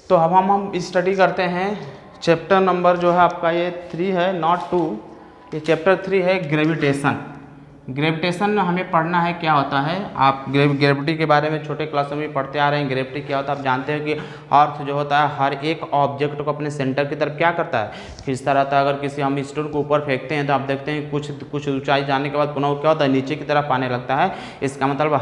तो अब हम स्टडी करते हैं चैप्टर नंबर जो है आपका ये 3 है, नॉट 2। ये चैप्टर 3 है ग्रेविटेशन। ग्रेविटेशन में हमें पढ़ना है क्या होता है। आप ग्रेविटी के बारे में छोटे क्लास में भी पढ़ते आ रहे हैं। ग्रेविटी क्या होता है आप जानते हैं कि अर्थ जो होता है हर एक ऑब्जेक्ट को अपने सेंटर की तरफ क्या करता है, खींचता रहता है। अगर किसी हम स्टोन को ऊपर फेंकते हैं तो आप देखते हैं कुछ ऊंचाई जाने के बाद पुनः वो क्या होता है, नीचे की तरफ आने लगता है। इसका मतलब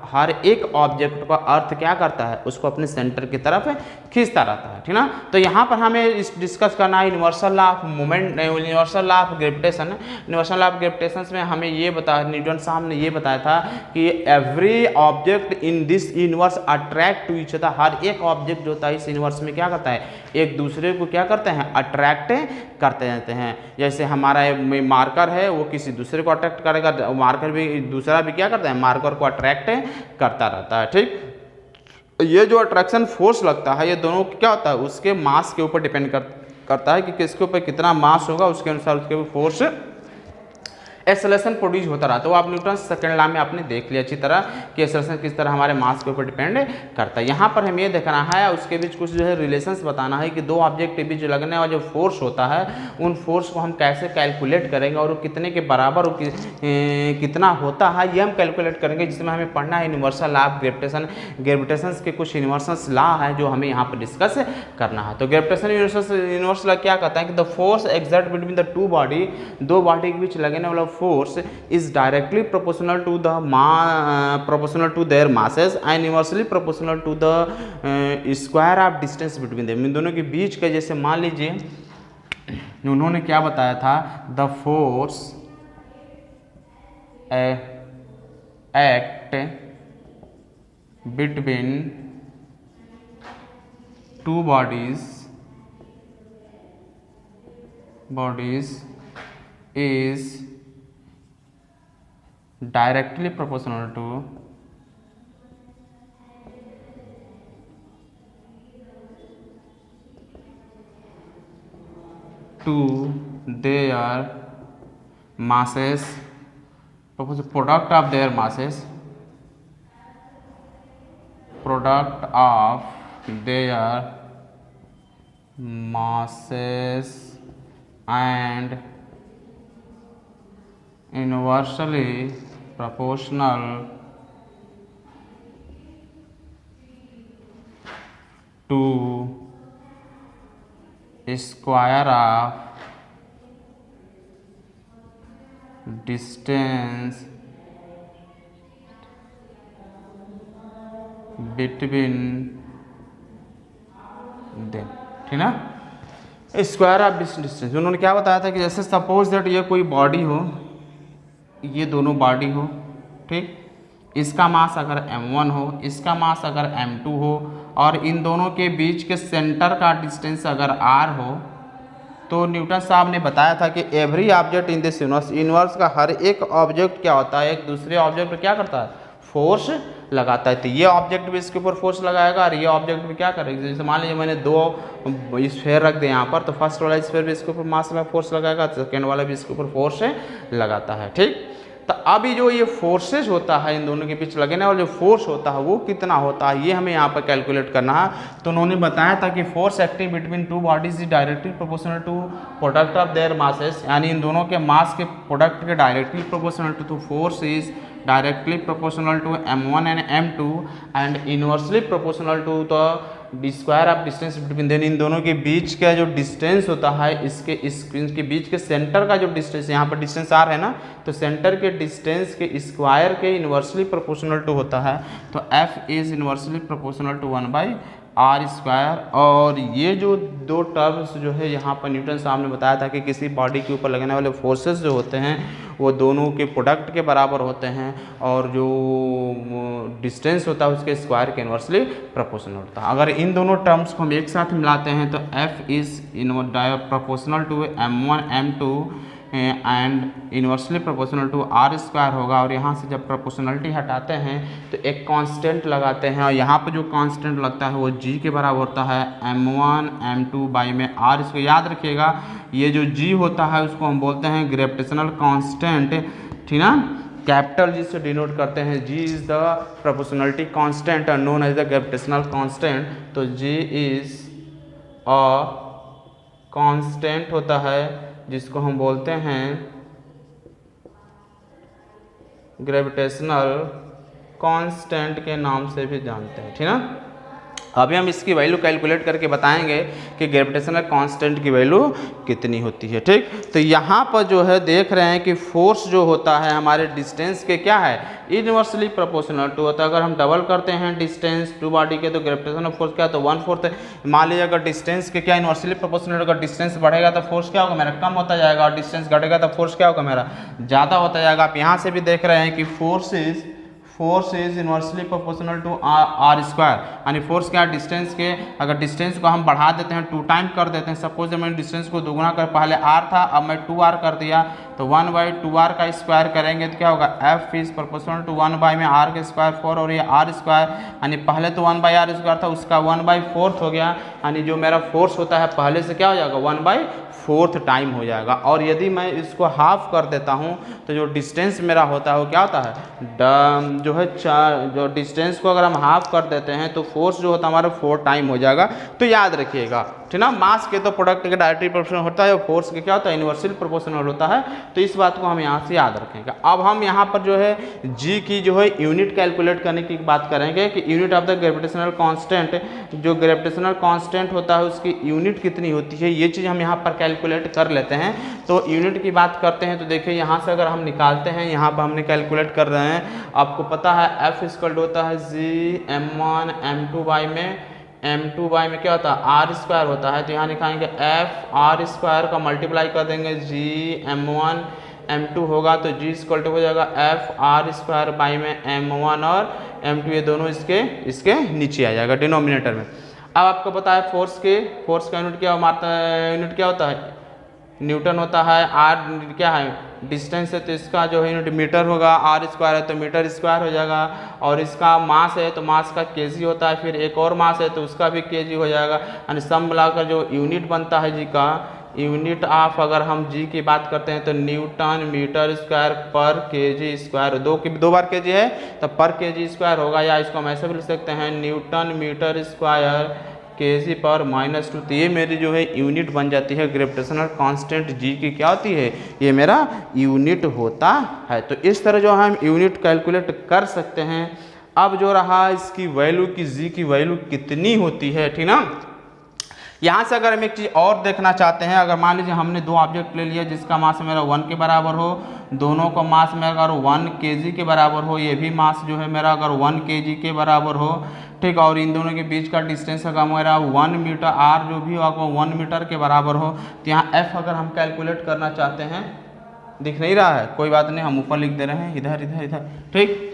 हर एक ऑब्जेक्ट का अर्थ क्या करता है, उसको अपने सेंटर की तरफ खींचता रहता है, ठीक ना। तो यहाँ पर हमें डिस्कस करना है universal law of movement, universal law of gravitation. Universal law of gravitation में हमें ये बताया, न्यूटन साहब ने ये बताया था कि every object in this universe attract to each other. हर एक ऑब्जेक्ट जो होता है इस यूनिवर्स में क्या करता है, एक दूसरे को क्या करते हैं, अट्रैक्ट करते रहते हैं। जैसे हमारा मार्कर है वो किसी दूसरे को अट्रैक्ट करेगा, मार्कर भी दूसरा भी क्या करता है, मार्कर को अट्रैक्ट करता रहता है, ठीक। ये जो अट्रैक्शन फोर्स लगता है ये दोनों क्या होता है, उसके मास के ऊपर डिपेंड करता है कि किसके ऊपर कितना मास होगा, उसके अनुसार उसके ऊपर फोर्स एक्सेलरेशन प्रोड्यूस होता रहा। तो आप न्यूटन सेकंड लॉ में आपने देख लिया अच्छी तरह कि एक्सेलरेशन किस तरह हमारे मास के ऊपर डिपेंड करता है। यहाँ पर हमें ये देखना है उसके बीच कुछ जो है रिलेशंस बताना है कि दो ऑब्जेक्ट के बीच लगने वाला जो फोर्स होता है उन फोर्स को हम कैसे कैलकुलेट करेंगे और वो कितने के बराबर कितना होता है ये हम कैलकुलेट करेंगे, जिसमें हमें पढ़ना है universal law of gravitation. Gravitation के कुछ यूनिवर्सल लॉ है जो हमें यहाँ पर डिस्कस करना है। तो ग्रेविटेशन यूनिवर्सल लॉ क्या कहता है कि the force exert between the two body, दो बॉडी के बीच लगने वाला force is directly proportional to their masses and inversely proportional to the square of distance between them। इन दोनों के बीच का, जैसे मान लीजिए उन्होंने क्या बताया था, the force act between two bodies is directly proportional to their masses, product of their masses and inversely proportional to square of distance between them, ठीक ना। स्क्वायर ऑफ डिस्टेंस उन्होंने क्या बताया था कि जैसे सपोज दैट ये कोई बॉडी हो, ये दोनों बॉडी हो, ठीक। इसका मास अगर m1 हो, इसका मास अगर m2 हो और इन दोनों के बीच के सेंटर का डिस्टेंस अगर r हो, तो न्यूटन साहब ने बताया था कि every object in this universe का हर एक ऑब्जेक्ट क्या होता है, एक दूसरे ऑब्जेक्ट पर क्या करता है, फोर्स लगाता है। तो ये ऑब्जेक्ट भी इसके ऊपर फोर्स लगाएगा और ये ऑब्जेक्ट भी क्या करेगा, जैसे मान लीजिए मैंने दो स्फेयर रख दिया यहाँ पर, तो फर्स्ट वाला स्फेयर भी इसके ऊपर मास फोर्स लगाएगा, सेकेंड वाला भी इसके ऊपर फोर्स लगाता है, ठीक। तो अभी जो ये फोर्सेस होता है इन दोनों के बीच लगने वाला जो फोर्स होता है वो कितना होता है ये हमें यहाँ पर कैलकुलेट करना है। तो उन्होंने बताया था कि force acting between two bodies is directly proportional to product of their masses, यानी इन दोनों के मास के प्रोडक्ट के directly proportional to force is directly proportional to m1 and m2 and inversely proportional to the square of distance between them। इन दोनों के बीच का जो डिस्टेंस होता है इसके बीच के सेंटर का जो डिस्टेंस, यहाँ पर डिस्टेंस r है ना, तो सेंटर के डिस्टेंस के स्क्वायर के इन्वर्सली प्रोपोर्शनल टू होता है। तो f is inversely proportional to 1/r²। और ये जो दो टर्म्स जो है यहाँ पर न्यूटन साहब ने बताया था कि किसी बॉडी के ऊपर लगने वाले फोर्सेस जो होते हैं वो दोनों के प्रोडक्ट के बराबर होते हैं और जो डिस्टेंस होता है उसके स्क्वायर के इन्वर्सली प्रोपोर्शनल होता है। अगर इन दोनों टर्म्स को हम एक साथ मिलाते हैं तो f is proportional to m1 m2 and inversely proportional to r² होगा। और यहाँ से जब प्रोपोर्शनलिटी हटाते हैं तो एक कांस्टेंट लगाते हैं और यहाँ पर जो कांस्टेंट लगता है वो g के बराबर होता है m1 m2 बाई में r। इसको याद रखिएगा, ये जो g होता है उसको हम बोलते हैं ग्रेविटेशनल कांस्टेंट, ठीक ना। कैपिटल जी से डिनोट करते हैं। G is the proportionality constant और known as the gravitational constant. तो जी इज अ कांस्टेंट होता है जिसको हम बोलते हैं ग्रेविटेशनल कांस्टेंट के नाम से भी जानते हैं, ठीक ना। अभी हम इसकी वैल्यू कैलकुलेट करके बताएंगे कि ग्रेविटेशनल कांस्टेंट की वैल्यू कितनी होती है, ठीक। तो यहाँ पर जो है देख रहे हैं कि फोर्स जो होता है हमारे डिस्टेंस के क्या है, इनवर्सली प्रोपोर्शनल टू होता है। अगर हम डबल करते हैं डिस्टेंस टू बॉडी के तो ग्रेविटेशनल फोर्स क्या है, तो 1/4 है। मान लीजिए अगर डिस्टेंस के क्या इनवर्सली प्रोपोर्शनल, अगर डिस्टेंस बढ़ेगा तो फोर्स क्या होगा मेरा, कम होता जाएगा, और डिस्टेंस घटेगा तो फोर्स क्या होगा मेरा, ज़्यादा होता जाएगा। आप यहाँ से भी देख रहे हैं कि force is inversely proportional to R square, यानी फोर्स क्या है डिस्टेंस के, अगर डिस्टेंस को हम बढ़ा देते हैं 2 टाइम कर देते हैं, सपोज मैंने डिस्टेंस को दोगुना कर, पहले आर था अब मैं 2r कर दिया, तो 1/2r का स्क्वायर करेंगे तो क्या होगा, एफ इज प्रोपोर्शनल टू 1 में आर के स्क्वायर 4 और ये आर स्क्वायर, यानी पहले तो 1/r स्क्वायर था उसका 1/4 हो गया, यानी जो मेरा फोर्स होता है पहले से क्या हो जाएगा 1/4 टाइम हो जाएगा। और यदि मैं इसको हाफ कर देता हूँ तो जो डिस्टेंस मेरा होता है वो क्या होता है, जो है जो डिस्टेंस को अगर हम हाफ कर देते हैं तो फोर्स जो होता है हमारा 4 टाइम हो जाएगा। तो याद रखिएगा, ठीक ना, मास के तो प्रोडक्ट के डायरेक्टली प्रोपोर्शनल होता है, फोर्स के क्या होता है इनवर्सली प्रोपोर्शनल होता है। तो इस बात को हम यहाँ से याद रखेंगे। अब हम यहाँ पर जो है जी की जो है यूनिट कैलकुलेट करने की बात करेंगे कि unit of the gravitational constant, जो ग्रेविटेशनल कांस्टेंट होता है उसकी यूनिट कितनी होती है, ये चीज़ हम यहाँ पर कैलकुलेट कर लेते हैं। तो यूनिट की बात करते हैं तो देखिए यहाँ से अगर हम निकालते हैं, यहाँ पर हमने कैलकुलेट कर रहे हैं, आपको पता है एफ इक्वल होता है जी m1 m2 में, m2 में क्या होता है आर स्क्वायर होता है, तो यहाँ लिखाएंगे एफ आर स्क्वायर का मल्टीप्लाई कर देंगे जी m1 m2 होगा, तो जी इक्वल टू हो जाएगा एफ आर स्क्वायर बाई में m1 और m2, ये दोनों इसके नीचे आ जाएगा डिनोमिनेटर में। अब आपको पता है फोर्स का यूनिट क्या यूनिट क्या होता है, न्यूटन होता है। आर क्या है डिस्टेंस है तो इसका जो है यूनिट मीटर होगा, आर स्क्वायर है तो मीटर स्क्वायर हो जाएगा, और इसका मास है तो मास का केजी होता है, फिर एक और मास है तो उसका भी केजी हो जाएगा, यानी सब मिलाकर जो यूनिट बनता है जी का, यूनिट ऑफ अगर हम जी की बात करते हैं तो न्यूटन मीटर स्क्वायर पर केजी स्क्वायर, दो बार केजी है तो पर केजी स्क्वायर होगा, या इसको हम ऐसे भी लिख सकते हैं न्यूटन मीटर स्क्वायर केजी पर -2। तो ये मेरी जो है यूनिट बन जाती है ग्रेविटेशनल कांस्टेंट जी की क्या होती है, ये मेरा यूनिट होता है। तो इस तरह जो हम यूनिट कैलकुलेट कर सकते हैं। अब जो रहा इसकी वैल्यू की जी की वैल्यू कितनी होती है, ठीक ना। यहाँ से अगर हम एक चीज़ और देखना चाहते हैं, अगर मान लीजिए हमने 2 ऑब्जेक्ट ले लिया जिसका मास मेरा 1 के बराबर हो, दोनों का मास में अगर 1 kg के बराबर हो, ये भी मास जो है मेरा अगर 1 kg के बराबर हो, ठीक, और इन दोनों के बीच का डिस्टेंस अगर मेरा 1 मीटर, आर जो भी होगा 1 मीटर के बराबर हो, तो यहाँ एफ अगर हम कैलकुलेट करना चाहते हैं, दिख नहीं रहा है कोई बात नहीं, हम ऊपर लिख दे रहे हैं, इधर, ठीक।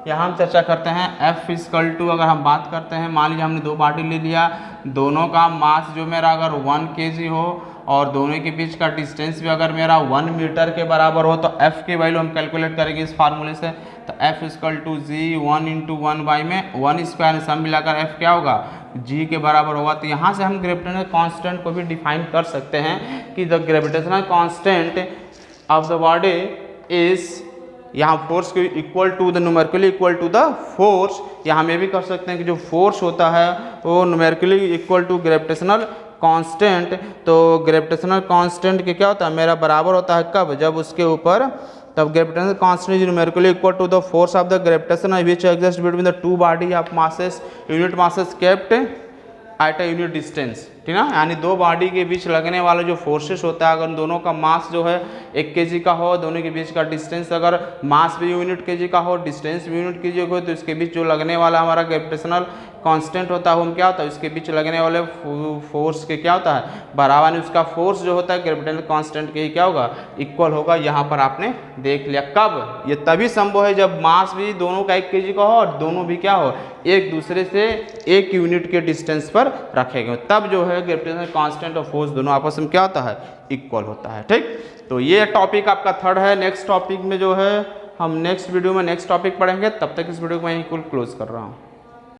यहाँ हम चर्चा करते हैं एफ इक्वल टू, अगर हम बात करते हैं मान लीजिए हमने 2 बॉडी ले लिया, दोनों का मास जो मेरा अगर 1 kg हो और दोनों के बीच का डिस्टेंस भी अगर मेरा 1 मीटर के बराबर हो, तो एफ की वैल्यू हम कैलकुलेट करेंगे इस फार्मूले से। तो एफ इक्वल टू जी 1 × 1 में 1 स्क्वायर, सब मिलाकर एफ क्या होगा जी के बराबर होगा। तो यहाँ से हम ग्रेविटेशनल कांस्टेंट को भी डिफाइन कर सकते हैं कि the gravitational constant of the body is, यहाँ फोर्स को equal to the numerically equal to the force, यहाँ में भी कर सकते हैं कि जो फोर्स होता है वो numerically equal to gravitational constant. तो ग्रेविटेशनल कांस्टेंट के क्या होता है मेरा बराबर होता है कब, जब उसके ऊपर, तब gravitational constant is numerically equal to the force of the gravitation which exist between the 2 body of masses, unit masses kept at a unit distance, ठीक ना, यानी 2 बॉडी के बीच लगने वाला जो फोर्सेस होता है, अगर दोनों का मास जो है 1 kg का हो, दोनों के बीच का डिस्टेंस अगर मास भी यूनिट kg का हो, डिस्टेंस भी यूनिट kg हो, तो इसके बीच जो लगने वाला हमारा ग्रेविटेशनल कांस्टेंट होता है वो क्या होता है, उसके बीच लगने वाले फोर्स के क्या होता है बराबर, नहीं उसका फोर्स जो होता है ग्रेविटेशनल कांस्टेंट के ही क्या होगा इक्वल होगा। यहाँ पर आपने देख लिया, कब ये तभी संभव है जब मास भी दोनों का 1 kg का हो और दोनों भी क्या हो एक दूसरे से 1 यूनिट के डिस्टेंस पर रखे गए, तब जो है ग्रेविटेशनल कांस्टेंट और फोर्स दोनों आपस में क्या होता है इक्वल होता है, ठीक। तो ये टॉपिक आपका 3rd है। नेक्स्ट टॉपिक में जो है हम नेक्स्ट वीडियो में नेक्स्ट टॉपिक पढ़ेंगे, तब तक इस वीडियो को मैं क्लोज कर रहा हूँ।